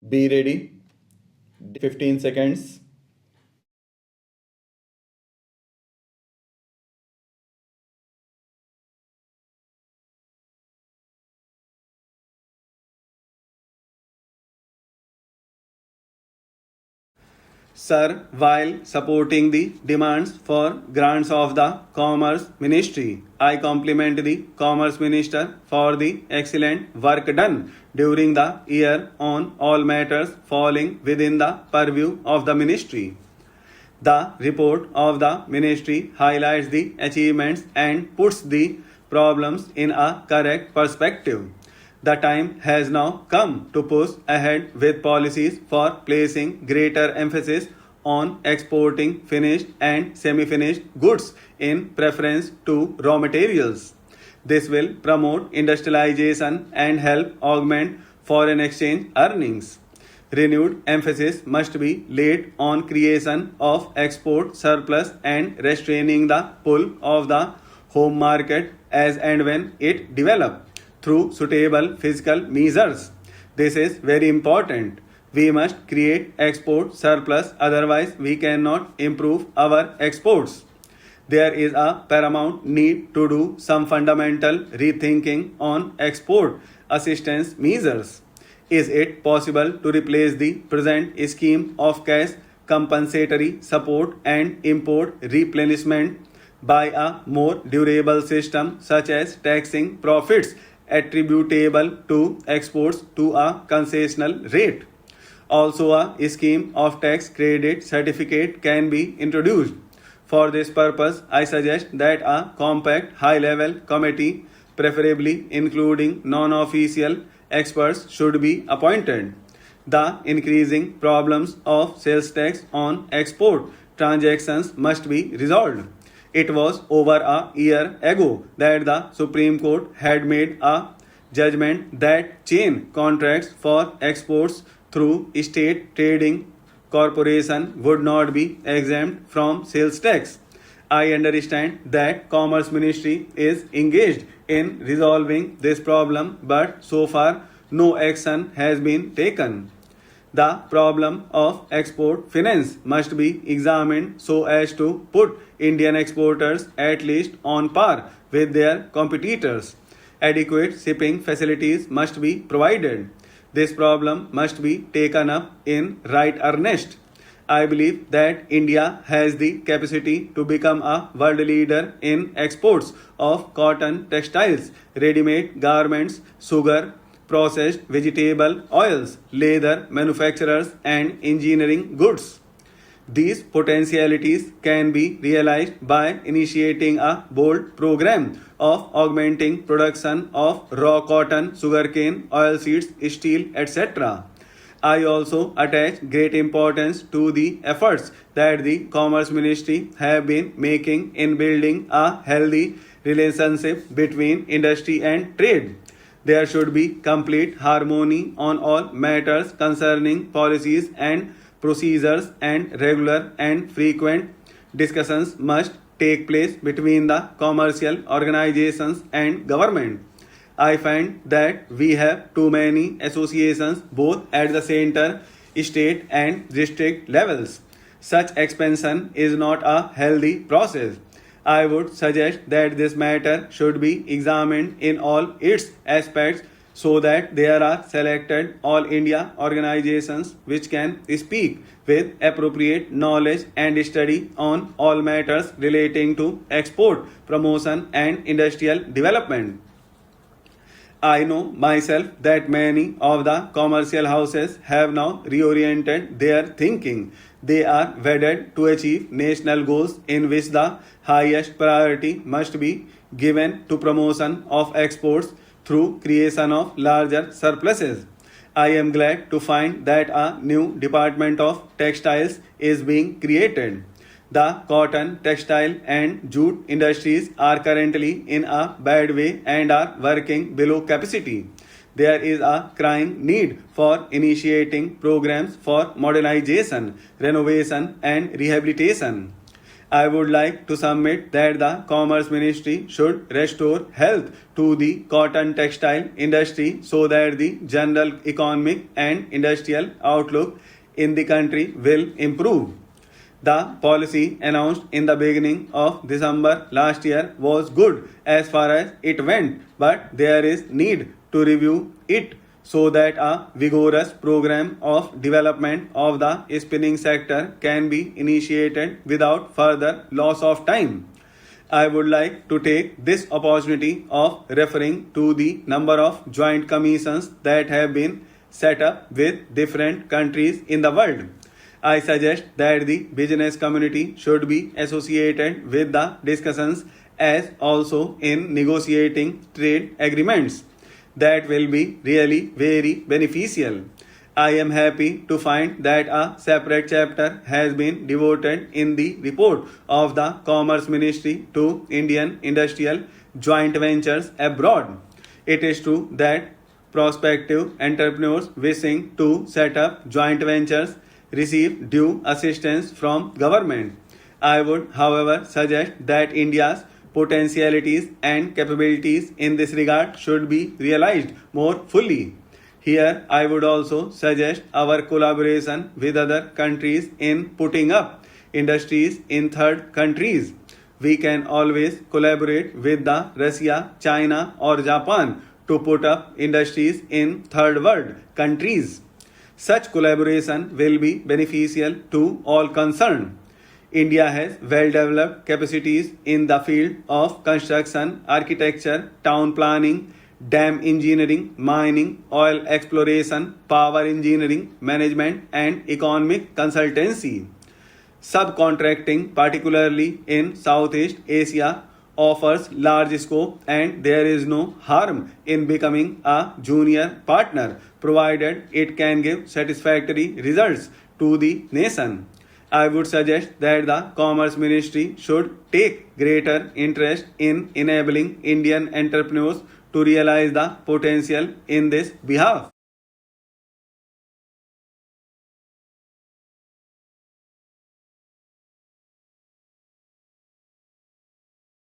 Be ready. 15 seconds. Sir, while supporting the demands for grants of the Commerce Ministry, I compliment the Commerce Minister for the excellent work done during the year on all matters falling within the purview of the Ministry. The report of the Ministry highlights the achievements and puts the problems in a correct perspective. The time has now come to push ahead with policies for placing greater emphasis on exporting finished and semi finished goods in preference to raw materials. This will promote industrialization and help augment foreign exchange earnings. Renewed emphasis must be laid on creation of export surplus and restraining the pull of the home market as and when it develops through suitable fiscal measures. This is very important. We must create export surplus, otherwise, we cannot improve our exports. There is a paramount need to do some fundamental rethinking on export assistance measures. Is it possible to replace the present scheme of cash compensatory support and import replenishment by a more durable system such as taxing profits attributable to exports to a concessional rate? Also, a scheme of tax credit certificate can be introduced. For this purpose, I suggest that a compact high level committee, preferably including non official experts, should be appointed. The increasing problems of sales tax on export transactions must be resolved. It was over a year ago that the Supreme Court had made a judgment that chain contracts for exports through state trading corporation would not be exempt from sales tax. I understand that Commerce Ministry is engaged in resolving this problem, but so far no action has been taken. The problem of export finance must be examined so as to put Indian exporters at least on par with their competitors. Adequate shipping facilities must be provided. This problem must be taken up in right earnest. I believe that India has the capacity to become a world leader in exports of cotton, textiles, ready made garments, sugar, processed vegetable oils, leather manufacturers, and engineering goods. These potentialities can be realized by initiating a bold program of augmenting production of raw cotton, sugarcane, oilseeds, steel, etc. I also attach great importance to the efforts that the Commerce Ministry have been making in building a healthy relationship between industry and trade. There should be complete harmony on all matters concerning policies and procedures, and regular and frequent discussions must take place between the commercial organizations and government. I find that we have too many associations both at the center, state, and district levels. Such expansion is not a healthy process. I would suggest that this matter should be examined in all its aspects so that there are selected all India organizations which can speak with appropriate knowledge and study on all matters relating to export, promotion, and industrial development. I know myself that many of the commercial houses have now reoriented their thinking. They are wedded to achieve national goals in which the highest priority must be given to promotion of exports through creation of larger surpluses. I am glad to find that a new department of textiles is being created. The cotton, textile, and jute industries are currently in a bad way and are working below capacity. There is a crying need for initiating programs for modernization, renovation, and rehabilitation. I would like to submit that the Commerce Ministry should restore health to the cotton textile industry so that the general economic and industrial outlook in the country will improve. The policy announced in the beginning of December last year was good as far as it went, but there is need to review it so that a vigorous program of development of the spinning sector can be initiated without further loss of time. I would like to take this opportunity of referring to the number of joint commissions that have been set up with different countries in the world. I suggest that the business community should be associated with the discussions as also in negotiating trade agreements. That will be really very beneficial. I am happy to find that a separate chapter has been devoted in the report of the Commerce Ministry to Indian industrial joint ventures abroad. It is true that prospective entrepreneurs wishing to set up joint ventures receive due assistance from government. I would, however, suggest that India's potentialities and capabilities in this regard should be realized more fully. Here, I would also suggest our collaboration with other countries in putting up industries in third countries. We can always collaborate with the Russia, China, or Japan to put up industries in third world countries. Such collaboration will be beneficial to all concerned. India has well-developed capacities in the field of construction, architecture, town planning, dam engineering, mining, oil exploration, power engineering, management, and economic consultancy. Subcontracting, particularly in Southeast Asia, offers large scope, and there is no harm in becoming a junior partner provided it can give satisfactory results to the nation. I would suggest that the Commerce Ministry should take greater interest in enabling Indian entrepreneurs to realize the potential in this behalf.